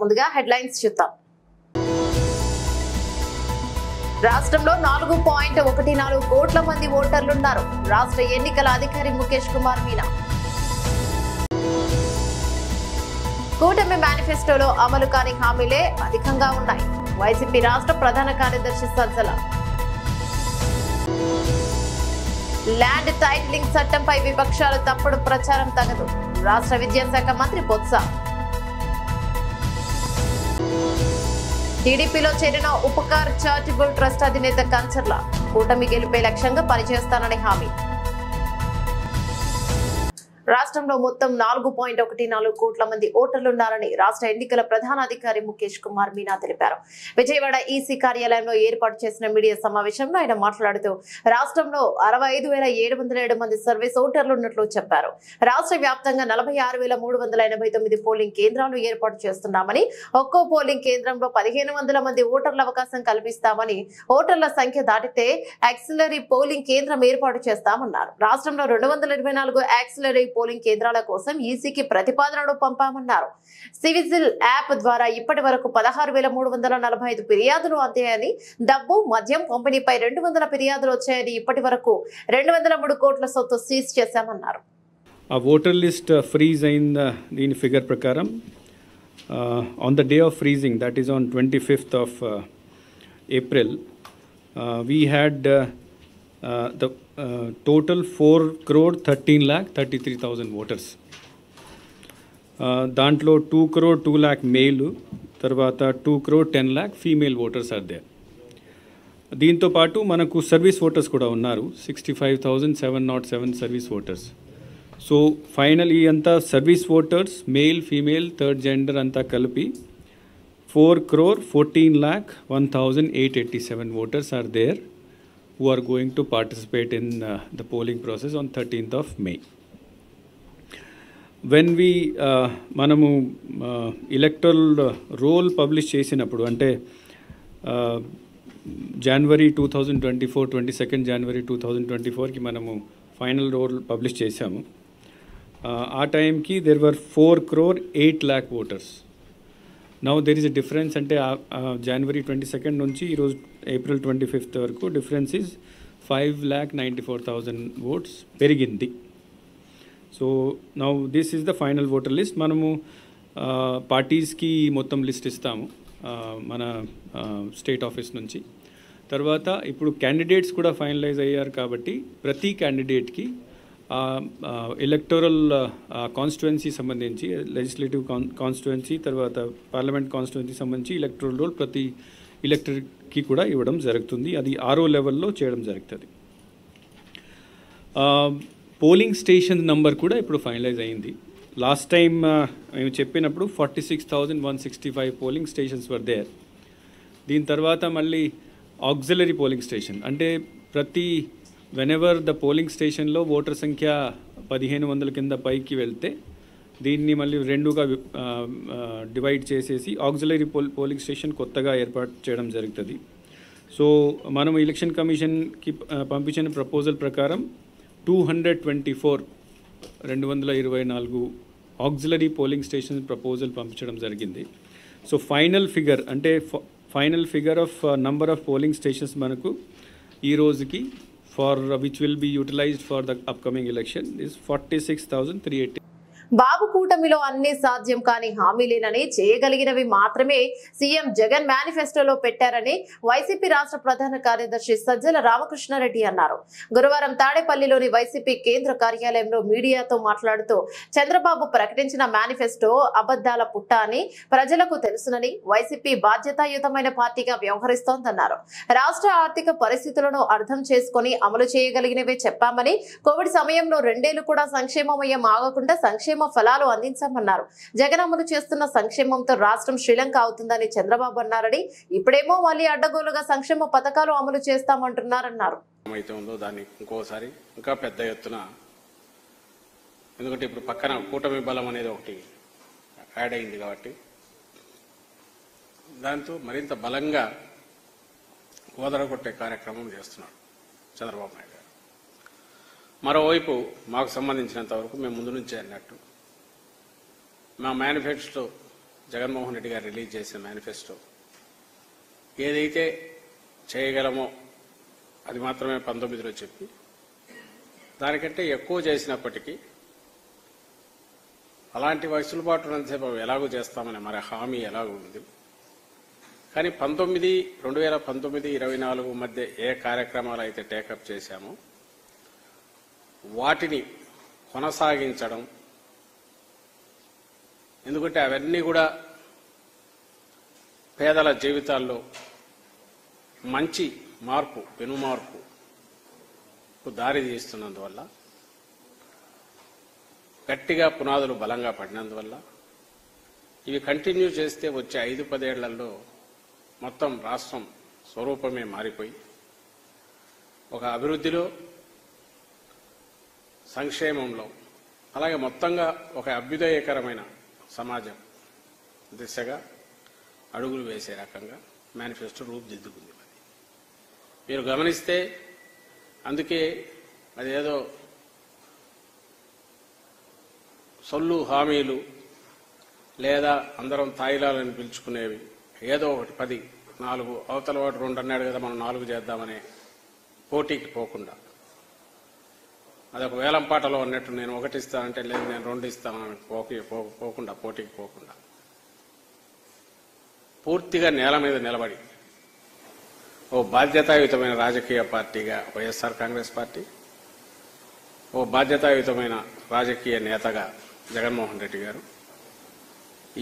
ముందుగా హెడ్లైన్స్ చూద్దాం. రాష్ట్రంలో 4.14 కోట్ల మంది ఓటర్లున్నారు. రాష్ట్ర ఎన్నికల అధికారి ముఖేష్ కుమార్ మీనా. కూటమి మేనిఫెస్టోలో అమలు కాని హామీలే అధికంగా ఉన్నాయి. వైసీపీ రాష్ట్ర ప్రధాన కార్యదర్శి సజ్జల. ల్యాండ్ టైటిలింగ్ చట్టంపై విపక్షాలు తప్పుడు ప్రచారం తగదు. రాష్ట్ర విద్యాశాఖ మంత్రి బొత్స. టీడీపీలో చేరిన ఉపకార్ చారిటబుల్ ట్రస్ట్ అధినేత కంచర్ల. కూటమి గెలుపే లక్ష్యంగా పనిచేస్తానని హామీ. రాష్ట్రంలో మొత్తం 4.14 కోట్ల మంది ఓటర్లున్నారని రాష్ట్ర ఎన్నికల ప్రధాన అధికారి ముఖేష్ కుమార్ మీనా తెలిపారు. విజయవాడ ఈసీ కార్యాలయంలో ఏర్పాటు చేసిన మీడియా సమావేశంలో ఆయన మాట్లాడుతూ రాష్ట్రంలో 65,707 మంది సర్వీస్ ఓటర్లు ఉన్నట్లు చెప్పారు. రాష్ట్ర వ్యాప్తంగా 46,389 పోలింగ్ కేంద్రాలు ఏర్పాటు చేస్తున్నామని, ఒక్కో పోలింగ్ కేంద్రంలో 1,500 మంది ఓటర్ల అవకాశం కల్పిస్తామని, ఓటర్ల సంఖ్య దాటితే యాక్సిలరీ పోలింగ్ కేంద్రం ఏర్పాటు చేస్తామన్నారు. రాష్ట్రంలో 224 యాక్సిలరీ పోలింగ్ కేంద్రాల కోసం ఈసీకి ప్రతిపాదనలు పంపామన్నారు. సివిజిల్ యాప్ ద్వారా ఇప్పటి వరకు 16,345 ఫిర్యాదులు అందాయని, డబ్బు మద్యం పంపిణీపై 200 ఫిర్యాదులు వచ్చాయని, ఇప్పటి వరకు 203 కోట్ల సొత్తు సీజ్ చేశామన్నారు. ఆ ఓటర్ లిస్ట్ ఫ్రీజ్ అయిన దీని ఫిగర్ ప్రకారం on the day of freezing, that is on 25th of April, we had the total 4,13,33,000 voters. దాంట్లో 2,02,00,000 మేలు, తర్వాత 2,10,00,000 ఫీమేల్ ఓటర్స్ ఆర్ దేర్. దీంతో పాటు మనకు సర్వీస్ ఓటర్స్ కూడా ఉన్నారు, 65,707 సర్వీస్ ఓటర్స్. సో ఫైనల్ ఈ అంతా service voters, male female third gender అంతా కలిపి 4,14,01,887 voters are there who are going to participate in the polling process on 13th of May. When we మనము electoral roll publish చేసినప్పుడు, అంటే January 2024 22nd January 2024కి మనము final role publish చేశాము. ఆ టైంకి there were 4,08,00,000 voters. Now there is a difference, అంటే January 22nd నుంచి ఈరోజు April 25th వరకు డిఫరెన్స్ ఇస్ 5,94,000 votes పెరిగింది. So now this is the final voter list. మనము పార్టీస్కి మొత్తం లిస్ట్ ఇస్తాము మన స్టేట్ ఆఫీస్ నుంచి. తర్వాత ఇప్పుడు క్యాండిడేట్స్ కూడా ఫైనలైజ్ అయ్యారు కాబట్టి ప్రతి క్యాండిడేట్కి ఎలక్టోరల్ కాన్స్టిట్యుయెన్సీ సంబంధించి, లెజిస్లేటివ్ కాన్స్టిట్యుయెన్సీ, తర్వాత పార్లమెంట్ కాన్స్టిట్యుయెన్సీ సంబంధించి ఎలక్టోరల్ రోల్ ప్రతి ఎలక్టర్కి కూడా ఇవ్వడం జరుగుతుంది. అది 6వ లెవెల్లో చేయడం జరుగుతుంది. పోలింగ్ స్టేషన్ నంబర్ కూడా ఇప్పుడు ఫైనలైజ్ అయింది. లాస్ట్ టైం మేము చెప్పినప్పుడు 46,165 పోలింగ్ స్టేషన్స్ వర్ దేర్. దీని తర్వాత మళ్ళీ ఆక్సిలరీ పోలింగ్ స్టేషన్, అంటే ప్రతి వెనెవర్ ద పోలింగ్ స్టేషన్లో ఓటర్ సంఖ్య 1,500 కింద పైకి వెళ్తే దీన్ని మళ్ళీ రెండుగా డివైడ్ చేసేసి ఆక్సిలరీ పోలింగ్ స్టేషన్ కొత్తగా ఏర్పాటు చేయడం జరుగుతుంది. సో మనం ఎలక్షన్ కమిషన్కి పంపించిన ప్రపోజల్ ప్రకారం 224 ఆక్సిలరీ పోలింగ్ స్టేషన్ ప్రపోజల్ పంపించడం జరిగింది. సో ఫైనల్ ఫిగర్, అంటే final figure of number of polling stations మనకు ఈ రోజుకి for which will be utilized for the upcoming election is 46,380. బాబు కూటమిలో అన్ని సాధ్యం కాని హామీలేనని, చేయగలిగినవి మాత్రమే సీఎం జగన్ మేనిఫెస్టోలో పెట్టారని వైసీపీ రాష్ట్ర ప్రధాన కార్యదర్శి సజ్జల రామకృష్ణారెడ్డి అన్నారు. గురువారం తాడేపల్లిలోని వైసీపీ కేంద్ర కార్యాలయంలో మీడియాతో మాట్లాడుతూ చంద్రబాబు ప్రకటించిన మేనిఫెస్టో అబద్దాల పుట్ట అని ప్రజలకు తెలుసునని, వైసీపీ బాధ్యతాయుతమైన పార్టీగా వ్యవహరిస్తోందన్నారు. రాష్ట్ర ఆర్థిక పరిస్థితులను అర్థం చేసుకుని అమలు చేయగలిగినవే చెప్పామని, కోవిడ్ సమయంలో 2 ఏళ్లు కూడా సంక్షేమమయం ఆగకుండా సంక్షేమ ఫలాలు అందించామన్నారు. జగన్ అమలు చేస్తున్న సంక్షేమంతో రాష్ట్రం శ్రీలంక అవుతుందని చంద్రబాబు అన్నారని, ఇప్పుడేమో మళ్ళీ అడ్డగోలుగా సంక్షేమ పథకాలు అమలు చేస్తామంటున్నారన్నారు. దాన్ని ఇంకోసారి ఇంకా పెద్ద ఎత్తున, ఎందుకంటే ఇప్పుడు పక్కన కూటమి బలం అనేది ఒకటి యాడ్ అయింది కాబట్టి దాంతో మరింత బలంగా ఓదరగొట్టే కార్యక్రమం చేస్తున్నాడు చంద్రబాబు నాయుడు గారు. మరోవైపు మాకు సంబంధించినంత వరకు మేము ముందు నుంచే అన్నట్టు మా మేనిఫెస్టో జగన్మోహన్ రెడ్డి గారు రిలీజ్ చేసిన మేనిఫెస్టో ఏదైతే చేయగలమో అది మాత్రమే 19లో చెప్పి దానికంటే ఎక్కువ చేసినప్పటికీ అలాంటి వెసులుబాటు ఉన్నంతసేపు ఎలాగూ చేస్తామని మరి హామీ ఎలాగూ ఉంది. కానీ 2019-24 మధ్య ఏ కార్యక్రమాలు అయితే టేకప్ చేశామో వాటిని కొనసాగించడం, ఎందుకంటే అవన్నీ కూడా పేదల జీవితాల్లో మంచి మార్పు, పెనుమార్పుకు దారి తీస్తున్నందువల్ల, గట్టిగా పునాదులు బలంగా పడినందువల్ల ఇవి కంటిన్యూ చేస్తే వచ్చే 5-10 ఏళ్లలో మొత్తం రాష్ట్రం స్వరూపమే మారిపోయి ఒక అభివృద్ధిలో, సంక్షేమంలో, అలాగే మొత్తంగా ఒక అభ్యుదయకరమైన సమాజం దిశగా అడుగులు వేసే రకంగా మేనిఫెస్టో రూపుదిద్దుకుంది. మీరు గమనిస్తే అందుకే అదేదో సొల్లు హామీలు లేదా అందరం తాయిలాలని పిలుచుకునేవి ఏదో ఒకటి 10-4 అవతల వాడు 2 అన్నాడు కదా మనం 4 చేద్దామనే పోటీకి పోకుండా, అదొక వేలం పాటలో అన్నట్టు నేను 1 ఇస్తానంటే లేదు నేను 2 ఇస్తానని పోకుండా, పోటీకి పోకుండా పూర్తిగా నేల మీద నిలబడి ఓ బాధ్యతాయుతమైన రాజకీయ పార్టీగా వైఎస్ఆర్ కాంగ్రెస్ పార్టీ, ఓ బాధ్యతాయుతమైన రాజకీయ నేతగా జగన్మోహన్ రెడ్డి గారు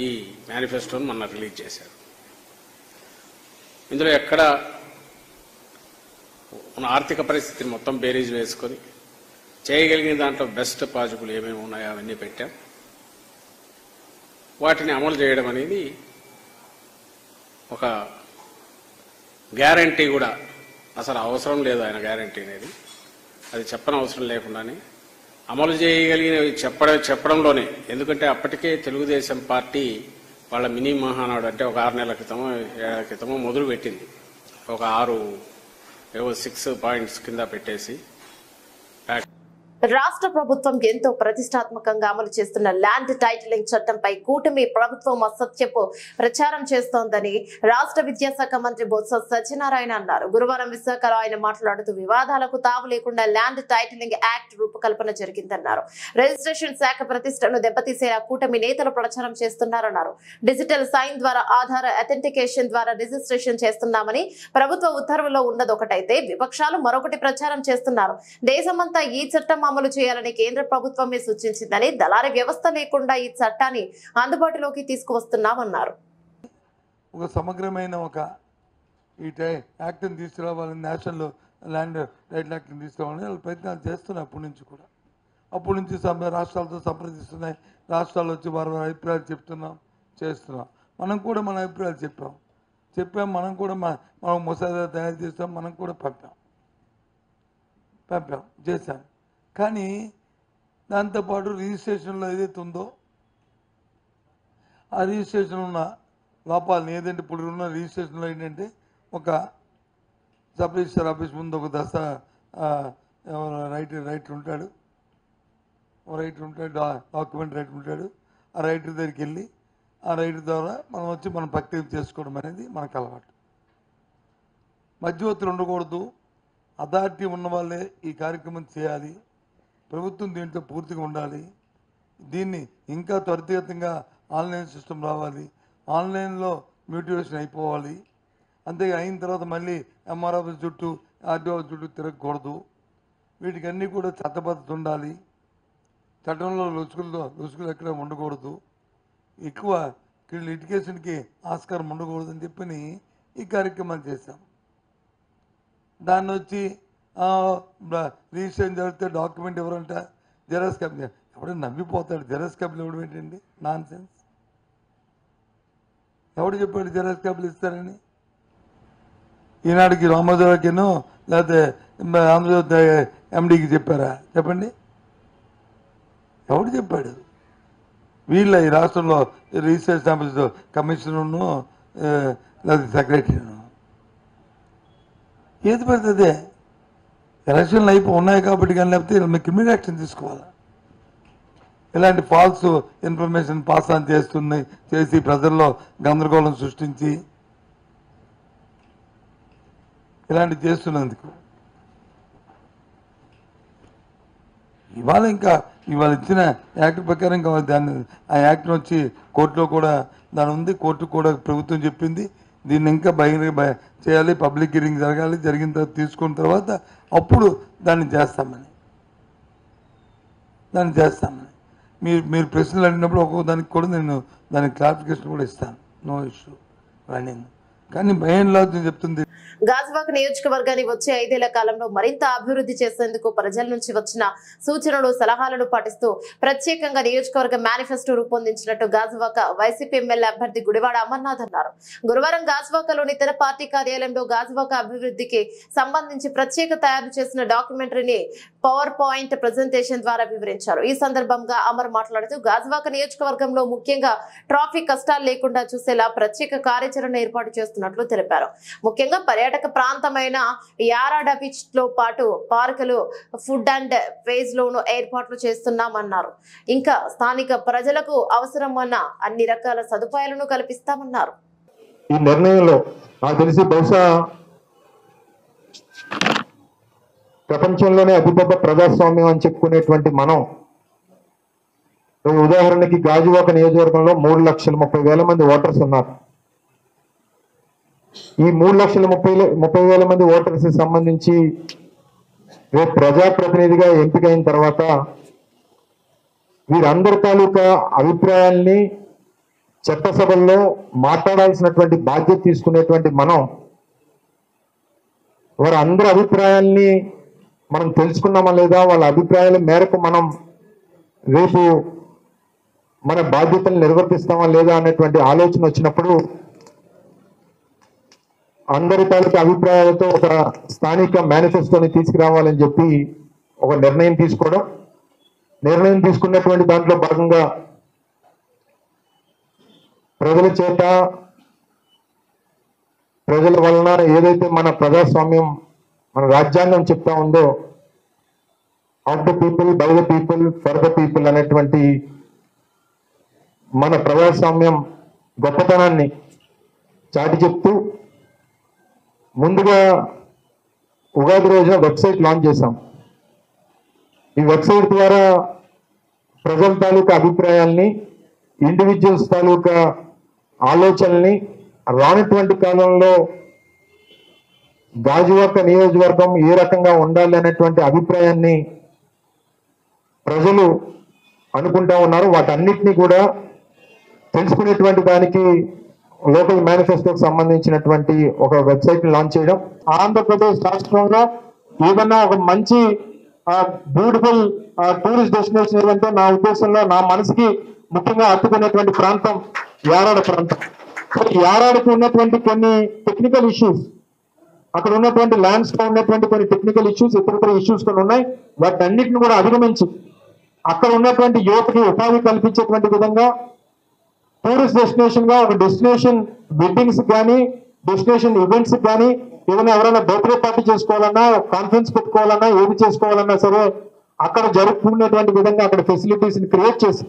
ఈ మేనిఫెస్టోను మొన్న రిలీజ్ చేశారు. ఇందులో ఎక్కడ మన ఆర్థిక పరిస్థితిని మొత్తం బేరీజ్ వేసుకొని చేయగలిగిన దాంట్లో బెస్ట్ పాజిబుల్ ఏమేమి ఉన్నాయో అవన్నీ పెట్టాం. వాటిని అమలు చేయడం అనేది ఒక గ్యారంటీ కూడా అసలు అవసరం లేదు. ఆయన గ్యారంటీ అనేది అది చెప్పనవసరం లేకుండానే అమలు చేయగలిగినవి చెప్పడంలోనే, ఎందుకంటే అప్పటికే తెలుగుదేశం పార్టీ వాళ్ళ మినీ మహానాడు అంటే ఒక 6 నెలల క్రితమో 7 నెలల క్రితమో మొదలు పెట్టింది. ఒక 6 పాయింట్స్ కింద పెట్టేసి రాష్ట్ర ప్రభుత్వం ఎంతో ప్రతిష్టాత్మకంగా అమలు చేస్తున్న ల్యాండ్ టైటిలింగ్ చట్టంపై కూటమి ప్రభుత్వం అసత్యపు ప్రచారం చేస్తోందని రాష్ట్ర విద్యాశాఖ మంత్రి బొత్స సత్యనారాయణ అన్నారు. గురువారం విశాఖలో ఆయన మాట్లాడుతూ వివాదాలకు తావు లేకుండా ల్యాండ్ టైటిలింగ్ యాక్ట్ రూపకల్పన జరిగిందన్నారు. రిజిస్ట్రేషన్ శాఖ ప్రతిష్టను దెబ్బతీసేలా కూటమి నేతలు ప్రచారం చేస్తున్నారన్నారు. డిజిటల్ సైన్ ద్వారా ఆధార్ అథెంటికేషన్ ద్వారా రిజిస్ట్రేషన్ చేస్తున్నామని ప్రభుత్వ ఉత్తర్వులో ఉన్నదొకటైతే విపక్షాలు మరొకటి ప్రచారం చేస్తున్నారు. దేశమంతా ఈ చట్టం అమలు చేయాలని కేంద్ర ప్రభుత్వమే సూచించిందని, దళారీ వ్యవస్థ లేకుండా ఈ చట్టాన్ని అందుబాటులోకి తీసుకువస్తున్నామన్నారు. ఒక సమగ్రమైన ఒక ఈ యాక్ట్ని తీసుకురావాలని, నేషనల్ ల్యాండ్ టైటిల్ యాక్ట్ని తీసుకురావాలని వాళ్ళు ప్రయత్నాలు చేస్తున్నాయి. అప్పటి నుంచి రాష్ట్రాలతో సంప్రదిస్తున్నాయి. రాష్ట్రాలు వచ్చి వారి అభిప్రాయాలు చేస్తున్నాం. మనం కూడా మన అభిప్రాయాలు చెప్పాం. మనం కూడా మనం ముసాదా తయారు చేస్తాం, మనం కూడా చేశాం. కానీ దాంతోపాటు రిజిస్ట్రేషన్లో ఏదైతే ఉందో ఆ రిజిస్ట్రేషన్ ఉన్న లోపాలని, ఏదంటే ఇప్పుడు ఉన్న రిజిస్ట్రేషన్లో ఏంటంటే ఒక సబ్ రిజిస్టర్ ఆఫీస్ ముందు ఒక రైటర్ ఉంటాడు, డాక్యుమెంట్ రైటర్ ఉంటాడు. ఆ రైటర్ దగ్గరికి వెళ్ళి ఆ రైటర్ ద్వారా మనం వచ్చి మనం ప్రక్రియ చేసుకోవడం అనేది మనకు అలవాటు. మధ్యవర్తులు ఉండకూడదు. అథారిటీ ఉన్న వాళ్ళే ఈ కార్యక్రమం చేయాలి. ప్రభుత్వం దీంట్లో పూర్తిగా ఉండాలి. దీన్ని ఇంకా త్వరితగతంగా ఆన్లైన్ సిస్టమ్ రావాలి. ఆన్లైన్లో మ్యూటివేషన్ అయిపోవాలి. అంతే అయిన తర్వాత మళ్ళీ ఎంఆర్ ఆఫీస్ చుట్టూ, ఆర్డీఓ చుట్టూ తిరగకూడదు. వీటికన్నీ కూడా చట్టబద్ధత ఉండాలి. చట్టంలో రుసుకులు ఎక్కడ ఉండకూడదు. ఎక్కువ లిటిగేషన్కి ఆస్కారం ఉండకూడదు అని చెప్పని ఈ కార్యక్రమాలు చేశాం. దాన్ని వచ్చి రిజిస్ట్రేషన్ జరిగితే డాక్యుమెంట్ ఎవరంట జెరాక్స్ కాపీ, ఎవడైనా నమ్మిపోతాడు. జెరాక్స్ కాపీలు ఇవ్వడం ఏంటండి? Non sense. ఎవడు చెప్పాడు జెరాక్స్ కాపీలు ఇస్తారని? ఈనాడుకి రామోజీరావుకినో లేకపోతే రామోజీ ఎండీకి చెప్పారా? చెప్పండి, ఎవడు చెప్పాడు? వీళ్ళ ఈ రాష్ట్రంలో రిజిస్ట్రేషన్ ఆఫీస్ కమిషనర్ను లేదా సెక్రటరీను ఏది పెడుతుంది? ఎలక్షన్లు ఉన్నాయి కాబట్టి కానీ, లేకపోతే క్రిమినల్ యాక్షన్ తీసుకోవాలి. ఇలాంటి ఫాల్స్ ఇన్ఫర్మేషన్ పాస్ ఆన్ చేసి ప్రజల్లో గందరగోళం సృష్టించి ఇలాంటివి చేస్తున్నందుకు ఇవాళ ఇచ్చిన యాక్ట్ ప్రకారం ఆ యాక్ట్ వచ్చి కోర్టులో కూడా దాని ఉంది. కోర్టు కూడా ప్రభుత్వం చెప్పింది దీన్ని ఇంకా బహిరంగ చేయాలి, పబ్లిక్ హియరింగ్ జరగాలి, జరిగిన తర్వాత తీసుకున్న తర్వాత అప్పుడు దాన్ని చేస్తామని మీరు ప్రశ్నలు అడిగినప్పుడు ఒక్కొక్క దానికి కూడా నేను దానికి క్లారిఫికేషన్ కూడా ఇస్తాను. No issue running. కానీ మెయిన్ లా చెప్తుంది గాజువాక నియోజకవర్గాన్ని వచ్చే 5 ఏళ్ల కాలంలో మరింత అభివృద్ధి చేసేందుకు ప్రజల నుంచి వచ్చిన సూచనలు సలహాలను పాటిస్తూ ప్రత్యేకంగా నియోజకవర్గ మేనిఫెస్టో రూపొందించినట్టు గాజువాక వైసీపీ ఎమ్మెల్యే అభ్యర్థి గుడివాడ అమర్నాథ్ అన్నారు. గురువారం గాజువాకలోని తన పార్టీ కార్యాలయంలో గాజువాక అభివృద్ధికి సంబంధించి ప్రత్యేక తయారు చేసిన డాక్యుమెంటరీని పవర్ పాయింట్ ప్రెజెంటేషన్ ద్వారా వివరించారు. ఈ సందర్భంగా అమర్ మాట్లాడుతూ గాజువాక నియోజకవర్గంలో ముఖ్యంగా ట్రాఫిక్ కష్టాలు లేకుండా చూసేలా ప్రత్యేక కార్యాచరణ ఏర్పాటు చేస్తున్నట్లు తెలిపారు. ముఖ్యంగా పర్యాటక ప్రాంతమైన యారాడ బీచ్ లో పాటు పార్కులు, ఫుడ్ అండ్ ఫేజ్ లోను ఏర్పాట్లు చేస్తున్నామన్నారు. ఇంకా స్థానిక ప్రజలకు అవసరమైన అన్ని రకాల సదుపాయాలను కల్పిస్తామన్నారు. ఈ నిర్ణయంలో నాకు తెలిసి బహుశా ప్రపంచంలోనే అతిపెద్ద ప్రజాస్వామ్యం అని చెప్పుకునేటువంటి మనం ఉదాహరణకి గాజువాక నియోజకవర్గంలో 3,30,000 మంది ఓటర్స్ ఉన్నారు. ఈ 3,30,000 మంది ఓటర్స్ సంబంధించి రేపు ప్రజాప్రతినిధిగా ఎంపికైన తర్వాత వీరందరి తాలూకా అభిప్రాయాల్ని చట్టసభల్లో మాట్లాడాల్సినటువంటి బాధ్యత తీసుకునేటువంటి మనం వారందరి అభిప్రాయాల్ని మనం తెలుసుకున్నామా లేదా, వాళ్ళ అభిప్రాయాల మేరకు మనం రేపు మన బాధ్యతలు నిర్వర్తిస్తామా లేదా అనేటువంటి ఆలోచన వచ్చినప్పుడు అందరి తాలూకా అభిప్రాయాలతో ఒక స్థానిక మేనిఫెస్టోని తీసుకురావాలని చెప్పి ఒక నిర్ణయం తీసుకున్నటువంటి దాంట్లో భాగంగా ప్రజల చేత, ప్రజల వలన ఏదైతే మన ప్రజాస్వామ్యం, మన రాజ్యాంగం చెప్తా ఉందో of the people, by the people, for the people అనేటువంటి మన ప్రజాస్వామ్యం గొప్పతనాన్ని చాటి చెప్తూ ముందుగా ఉగాది రోజున వెబ్సైట్ లాంచ్ చేశాం. ఈ వెబ్సైట్ ద్వారా ప్రజల తాలూకా అభిప్రాయాల్ని, ఇండివిజువల్స్ తాలూకా ఆలోచనల్ని రానటువంటి కాలంలో గాజువాక నియోజకవర్గం ఏ రకంగా ఉండాలి అనేటువంటి అభిప్రాయాన్ని ప్రజలు అనుకుంటా ఉన్నారు. వాటన్నిటినీ కూడా తెలుసుకునేటువంటి దానికి లోకల్ మేనిఫెస్టోకి సంబంధించినటువంటి ఒక వెబ్సైట్ ని లాంచ్ చేయడం, ఆంధ్రప్రదేశ్ రాష్ట్రంలో ఏదన్నా ఒక మంచి బ్యూటిఫుల్ టూరిస్ట్ డెస్టినేషన్ ఏదంటే నా ఉద్దేశంలో, నా మనసుకి ముఖ్యంగా హత్తుకునేటువంటి ప్రాంతం యారాడ ప్రాంతం. యారాడకు ఉన్నటువంటి కొన్ని టెక్నికల్ ఇష్యూస్, అక్కడ ఉన్నటువంటి ల్యాండ్స్ లో ఉన్నటువంటి కొన్ని టెక్నికల్ ఇష్యూస్, ఇతర ఇష్యూస్ కొన్ని ఉన్నాయి. వాటన్నిటిని కూడా అధిగమించి అక్కడ ఉన్నటువంటి యువతకి ఉపాధి కల్పించేటువంటి విధంగా టూరిస్ట్ డెస్టినేషన్ గా ఒక డెస్టినేషన్ వెడ్డింగ్స్ కానీ, డెస్టినేషన్ ఈవెంట్స్ కానీ, ఏదైనా ఎవరైనా బర్త్డే పార్టీ చేసుకోవాలన్నా, కాన్ఫరెన్స్ పెట్టుకోవాలన్నా, ఏది చేసుకోవాలన్నా సరే అక్కడ జరుపుకునేటువంటి విధంగా అక్కడ ఫెసిలిటీస్ ని క్రియేట్ చేసి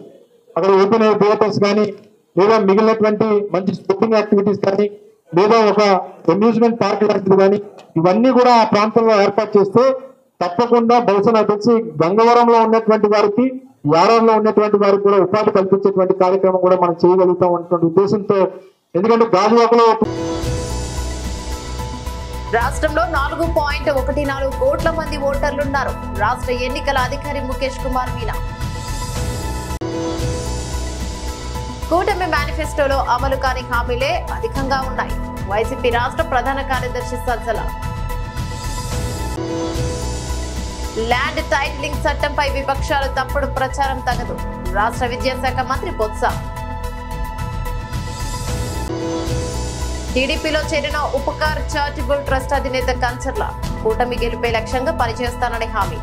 అక్కడ ఓపెన్ ఎయిర్ థియేటర్స్ కానీ, లేదా మిగిలినటువంటి మంచి స్పోర్టింగ్ యాక్టివిటీస్ కానీ, లేదా ఒక అమ్యూజ్మెంట్ పార్క్ లాంటిది కానీ, ఇవన్నీ కూడా ఆ ప్రాంతంలో ఏర్పాటు చేస్తే తప్పకుండా బహుశా నాకు తెలిసి గంగవరంలో ఉన్నటువంటి వారికి, యారాడలో ఉన్నటువంటి వారికి కూడా ఉపాధి కల్పించేటువంటి కార్యక్రమం కూడా మనం చేయగలుగుతాం అన్నటువంటి ఉద్దేశంతో. ఎందుకంటే గాజువాకలో రాష్ట్రంలో 4.14 కోట్ల మంది ఓటర్లున్నారు. రాష్ట్ర ఎన్నికల అధికారి ముఖేష్ కుమార్ మీనా. కూటమి మేనిఫెస్టోలో అమలు కాని హామీలే అధికంగా ఉన్నాయి. వైసీపీ రాష్ట్ర ప్రధాన కార్యదర్శి సజ్జల. ల్యాండ్ టైటిలింగ్ చట్టంపై విపక్షాలు తప్పుడు ప్రచారం తగదు. రాష్ట్ర విద్యాశాఖ మంత్రి బొత్స. టీడీపీలో చేరిన ఉపకార్ చారిటబుల్ ట్రస్ట్ అధినేత కంచర్ల. కూటమి గెలిపే లక్ష్యంగా పనిచేస్తానని హామీ.